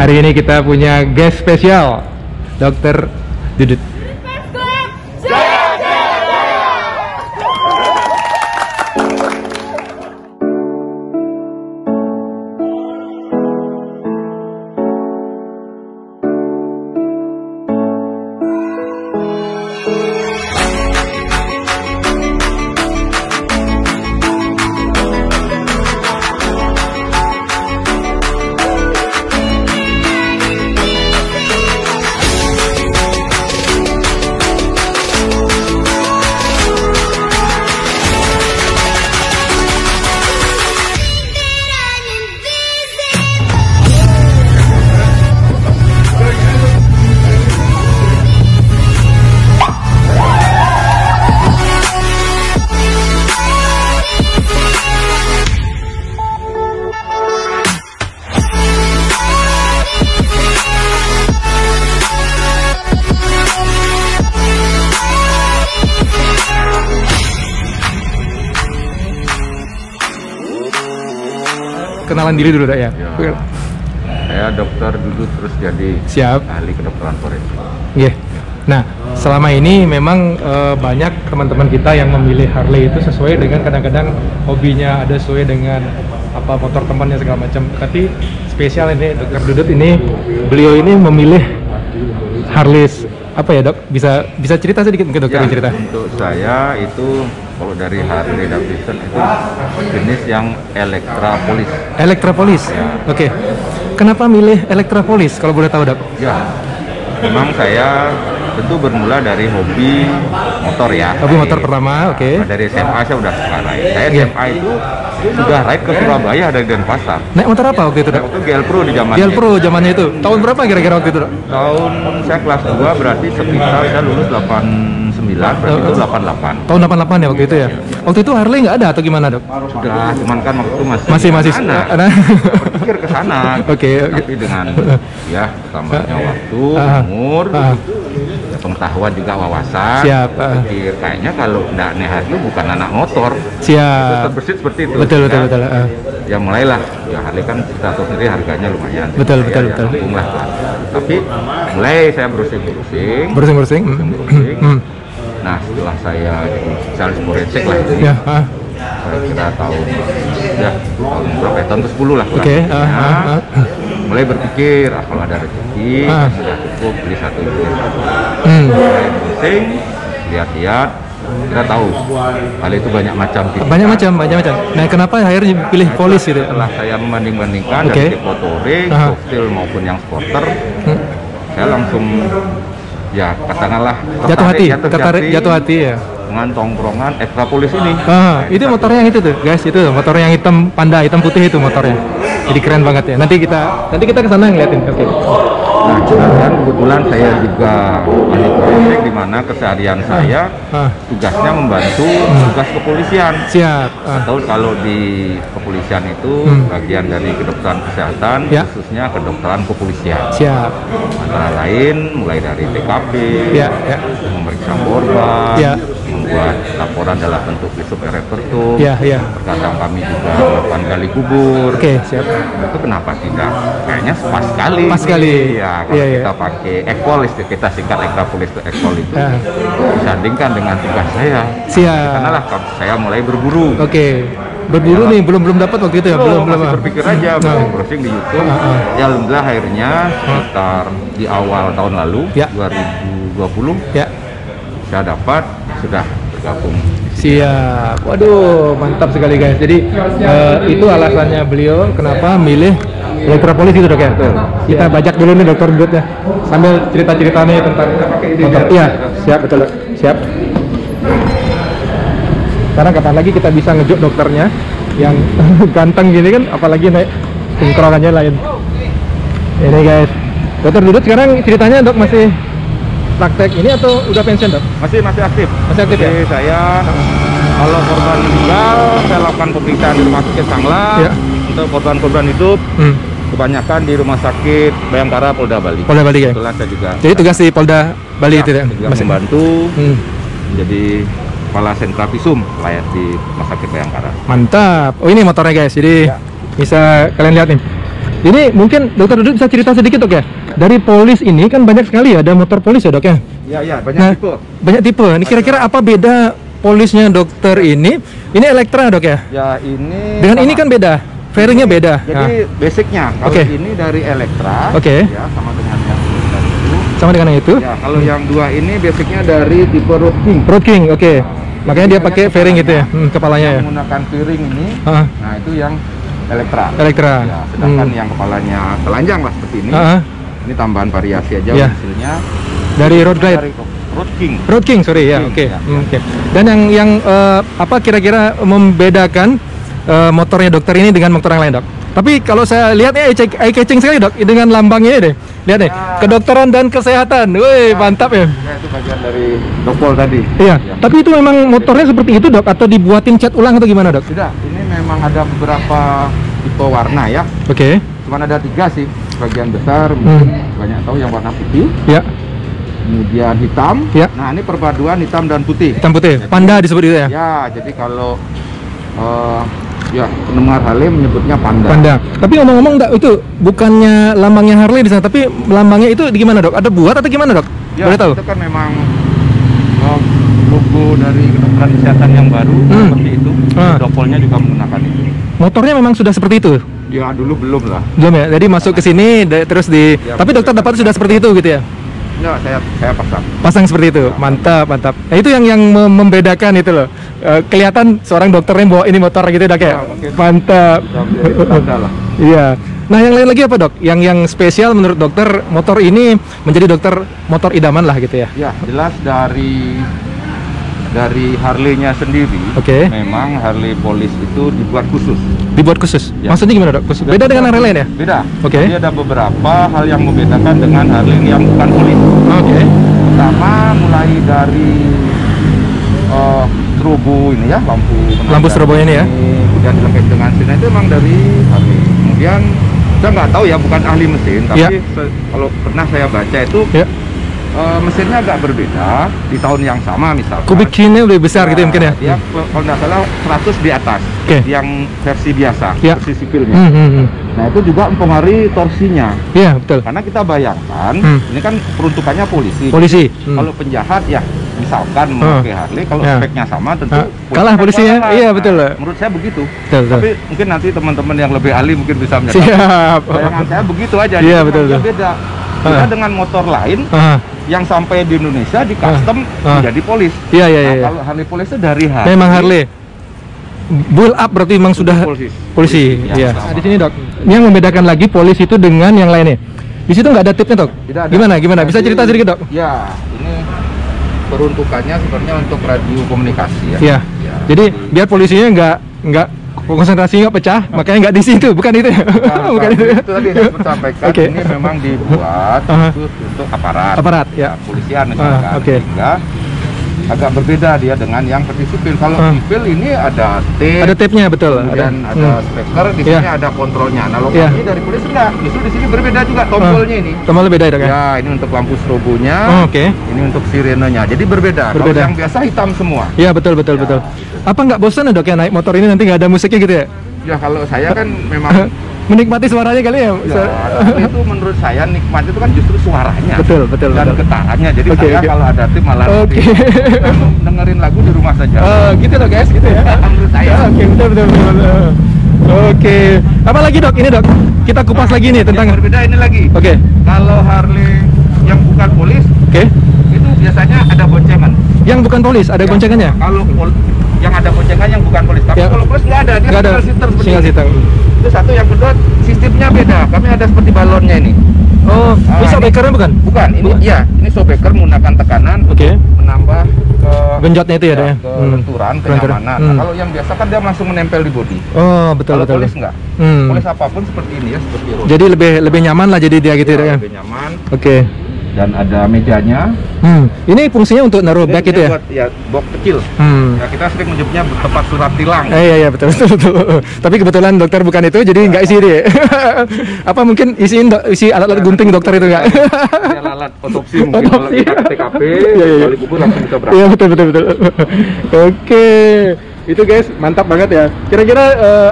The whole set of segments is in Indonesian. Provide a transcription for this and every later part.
Hari ini kita punya guest spesial, Dokter Dudut. Kenalan diri dulu, Dok, ya. Saya Dokter Dudut terus jadi Siap. ahli kedokteran forensik. Yeah. Nah, selama ini memang banyak teman-teman kita yang memilih Harley itu sesuai dengan kadang-kadang hobinya, ada sesuai dengan apa motor temannya segala macam. Tapi spesial ini Dokter Dudut ini, beliau ini memilih Harley apa ya, Dok? Bisa cerita sedikit mungkin Dokter yang cerita. Untuk saya itu kalau dari Harley Davidson itu jenis yang Electrapolis. Electrapolis. Ya. Oke. Kenapa milih Electrapolis kalau boleh tahu, Dok? Ya, memang saya tentu bermula dari hobi motor ya. Hobi motor pertama, oke. Nah, dari SMA saya udah suka ride. Saya SMA itu sudah ride ke Surabaya dari Denpasar. Naik motor apa waktu itu, Dok? Waktu GL Pro di zamannya. GL Pro zamannya itu. Tahun berapa kira-kira waktu itu, Dok? Tahun saya kelas 2 berarti sekitar saya lulus 89, berarti itu 88. Tahun 88 ya waktu itu ya? Waktu itu Harley nggak ada atau gimana, Dok? Sudah, cuman kan waktu itu masih anak. Berpikir ke sana. Oke. Tapi dengan ya tambahnya waktu, umur, ya, pengetahuan juga wawasan. Siap. Pikir kayaknya kalau nggak naik Harley bukan anak motor. Siap. Itu terbersit seperti itu. Betul. Ya mulailah. Ya Harley kan kita tahu sendiri harganya lumayan. Betul. Tanggung lah. Tapi mulai saya browsing. Browsing. Nah, setelah saya jadi spesialis forensik lah itu. Ya. Saya kira tahun berapa ya? Tahun ke-10 lah. Oke. Mulai berpikir, kalau ada rezeki, sudah cukup beli satu unit. Mulai browsing, lihat-lihat, kita tahu hal itu banyak macam. Banyak macam. Nah, kenapa akhirnya pilih polis gitu? Setelah saya membanding-bandingkan dari tipe touring, softil maupun yang sporter, saya langsung ya katakanlah jatuh hati ya dengan tongkrongan Electrapolis ini. Itu motornya yang itu tuh, guys, itu motor yang hitam panda, hitam putih itu motornya. Jadi keren banget ya. Nanti kita ke sana ngeliatin. Oke. Nah, dan kebetulan saya juga ahli forensik di mana keseharian saya tugasnya membantu tugas kepolisian. Siap. Atau kalau di kepolisian itu bagian dari kedokteran kesehatan, khususnya kedokteran kepolisian. Siap. Antara lain mulai dari TKP, memeriksa korban, membuat laporan dalam bentuk visum et repertum. Terkadang kami juga melakukan gali kubur. Oke, siap. Itu kenapa tidak? Kayaknya pas sekali. Ya, kalau kita pakai ekpol, kita singkat Electrapolis itu ekpol itu, disandingkan dengan tugas saya. Siap. Karena lah saya mulai berburu. Oke. Berburu nih, belum dapat waktu itu ya? Belum. Masih berpikir aja, browsing di YouTube. Ya alhamdulillah akhirnya sekitar di awal tahun lalu, 2020, saya dapat, sudah bergabung. Siap. Waduh, mantap sekali guys. Jadi itu alasannya beliau kenapa milih Electrapolis itu, Dok ya. Kita bajak dulu nih Dokter Dudut ya. Sambil cerita-cerita nih tentang motor. Iya, siap, betul, Dok. Siap. Karena kapan lagi kita bisa ngejuk dokternya yang ganteng gini kan, apalagi naik tongkrongannya lain. Ini guys, Dokter Dudut sekarang ceritanya, Dok, masih praktek ini atau udah pensiun, Dok? Masih aktif. Masih aktif. Jadi ya? Saya kalau korban meninggal, saya lakukan pemeriksaan di rumah sakit Sangla. Untuk korban-korban hidup, kebanyakan di rumah sakit Bayangkara Polda Bali. Polda Bali ya. Kebetulan saya juga. Jadi tugas di Polda Bali itu ya? Masih membantu menjadi kepala sentra visum layak di rumah sakit Bayangkara. Mantap. Oh, ini motornya guys. Jadi bisa kalian lihat nih. Ini mungkin dokter Dudut bisa cerita sedikit dok ya. Dari polis ini kan banyak sekali ya, ada motor polis ya dok ya. Iya, banyak tipe. Banyak tipe. Ini kira-kira apa beda polisnya dokter ini? Ini Elektra dok ya? Ya ini. Dengan sama. Ini kan beda. Fairingnya beda. Jadi basicnya kalau ini dari Elektra. Ya sama dengan yang itu. Sama dengan yang itu? Ya kalau yang dua ini basicnya dari tipe Road King. Road King, makanya dia pakai fairing gitu ya, kepalanya ya. Menggunakan fairing ini. Nah itu yang Elektra. Ya, sedangkan yang kepalanya telanjang lah seperti ini. Ini tambahan variasi aja hasilnya. Dari Road Glide. Road King, sorry ya. Oke. Dan yang apa kira-kira membedakan motornya dokter ini dengan motor yang lain dok? Tapi kalau saya lihat eye catching sekali dok dengan lambangnya deh. Lihat nih, kedokteran dan kesehatan. Wih, mantap ya. Itu bagian dari Dokpol tadi. Iya. Tapi itu memang motornya seperti itu dok atau dibuatin cat ulang atau gimana dok? Tidak, ini memang ada beberapa tipe warna ya. Cuman ada 3 sih. Bagian besar banyak tahu yang warna putih. Ya. Kemudian hitam. Ya. Nah, ini perpaduan hitam dan putih. Hitam putih. Panda disebut itu ya? Ya, jadi kalau ya pendengar Harley menyebutnya Panda. Panda. Tapi ngomong-ngomong itu bukannya lambangnya Harley di sana, tapi lambangnya itu di gimana dok? Ada buat atau gimana dok? Ya, boleh tahu? Itu kan memang logo dari kedokteran kesehatan yang baru seperti itu. Dokpolnya juga menggunakan itu. Motornya memang sudah seperti itu? Ya dulu belum lah. Belum ya. Jadi masuk ke sini terus di. Ya, tapi dokter dapat sudah seperti itu gitu ya? Ya, saya pasang seperti itu. Mantap. Nah, itu yang membedakan itu loh. Kelihatan seorang dokter yang bawa ini motor gitu dok ya. Mantap. Iya. Nah, yang lain lagi apa dok? Yang spesial menurut dokter motor ini menjadi dokter motor idaman lah gitu ya? Ya, jelas dari Harley-nya sendiri. Memang Harley Police itu dibuat khusus. Dibuat khusus? Ya. Maksudnya gimana dok? Beda dengan Harley lain ya? Beda. Jadi ada beberapa hal yang membedakan dengan Harley yang bukan Police. Pertama mulai dari strobo ini ya, lampu strobo ini ya. Kemudian dilengkapi dengan sirine itu memang dari Harley. Kemudian saya nggak tahu ya, bukan ahli mesin, tapi kalau pernah saya baca itu mesinnya agak berbeda di tahun yang sama misalkan. Kubik Q-nya lebih besar gitu ya mungkin ya? Dia kalau nggak salah 100 di atas, yang versi biasa, versi sipilnya. Nah itu juga mempengaruhi torsinya. Iya betul. Karena kita bayangkan, ini kan peruntukannya polisi. Kalau penjahat ya misalkan memakai Harley, kalau speknya sama tentu kalah polisinya. Iya betul. Menurut saya begitu. Tapi mungkin nanti teman-teman yang lebih ahli mungkin bisa menyatakan. Siap. Bayangan saya begitu aja. Iya betul. Beda. Kita dengan motor lain yang sampai di Indonesia di custom menjadi polis. Iya. Kalau Harley Police itu dari Harley. Memang Harley. Build up berarti memang sudah polisi. Iya. Nah, di sini dok, yang membedakan lagi polisi itu dengan yang lainnya. Di situ nggak ada tipnya dok? Tidak ada. Gimana? Bisa cerita sedikit dok? Ya, ini peruntukannya sebenarnya untuk radio komunikasi ya. Iya. Jadi biar polisinya nggak konsentrasinya nggak pecah, makanya nggak di situ, bukan itu? Bukan itu. Itu tadi saya sampaikan. Ini memang dibuat khusus untuk aparat ya. Polisian misalkan. Sehingga agak berbeda dia dengan yang versi sipil. Kalau sipil ini ada tape. Ada tape-nya betul. Kemudian ada speaker, di sini ada kontrolnya. Nah, lokasi dari polisi enggak. Justru di sini berbeda juga tombolnya ini. Tombolnya beda ya? Ya, ini untuk lampu strobonya. Ini untuk sirenenya. Jadi berbeda. Kalau yang biasa hitam semua. Iya, betul. Apa nggak bosan dok ya naik motor ini nanti nggak ada musiknya gitu ya? Ya, kalau saya kan memang menikmati suaranya kali ya? Tapi itu menurut saya nikmat itu kan justru suaranya. Betul. Dan getarannya. Jadi saya kalau ada tim malah dengerin lagu di rumah saja. Gitu loh guys, gitu ya. Menurut saya. Betul. Oke. Apa lagi dok? Ini dok, kita kupas lagi nih tentang. Yang berbeda ini lagi. Kalau Harley yang bukan polis, itu biasanya ada boncengan. Yang bukan polis ada boncengannya? Kalau yang ada boncengan yang bukan polis, tapi kalau polis nggak ada, dia single seater seperti ini. Itu satu. Yang kedua, sistemnya beda. Kami ada seperti balonnya ini. Ini shockbreakernya bukan? Bukan, ini shockbreaker menggunakan tekanan menambah ke genjotnya itu ya, ke lenturan, kenyamanan. Kalau yang biasa kan dia langsung menempel di bodi. Betul. Kalau polis enggak. Polis apapun seperti ini ya, seperti roda. Jadi lebih nyaman lah jadi dia gitu ya. Lebih nyaman. Dan ada mejanya. Ini fungsinya untuk naruh bag gitu ya? Buat box kecil. Nah, kita sering menyebutnya tempat surat tilang. Iya, betul. Tapi kebetulan dokter bukan itu, jadi nggak isi deh. Apa mungkin isi alat-alat gunting dokter itu nggak? Alat otopsi mungkin. Kalau kita ke TKP, kali kubur langsung bisa berangkat. Iya, betul. Oke. Itu guys, mantap banget ya. Kira-kira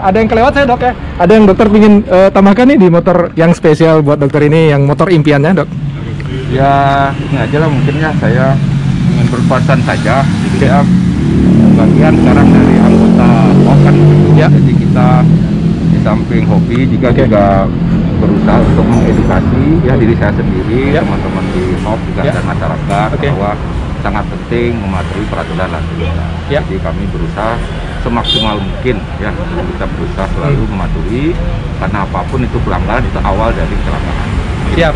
ada yang kelewat saya dok ya? Ada yang dokter ingin tambahkan nih di motor yang spesial buat dokter ini, yang motor impiannya dok? Ya ini aja lah mungkin ya, saya ingin berpesan saja. Jadi ya bagian sekarang dari anggota HOP kan, ya. Jadi kita di samping hobi juga berusaha untuk mengedukasi ya diri saya sendiri, teman-teman di HOP juga dan masyarakat bahwa sangat penting mematuhi peraturan lalu lintas. Jadi kami berusaha semaksimal mungkin ya, kita berusaha selalu mematuhi, karena apapun itu pelanggaran itu awal dari kecelakaan. Siap.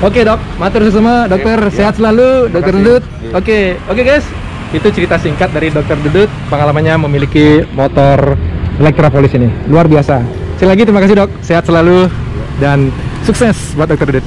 Oke dok, matur semua dokter, sehat selalu dokter Dudut. Oke guys, itu cerita singkat dari dokter Dudut, pengalamannya memiliki motor Elektropolis ini luar biasa. Sekali lagi terima kasih dok, sehat selalu dan sukses buat dokter Dudut.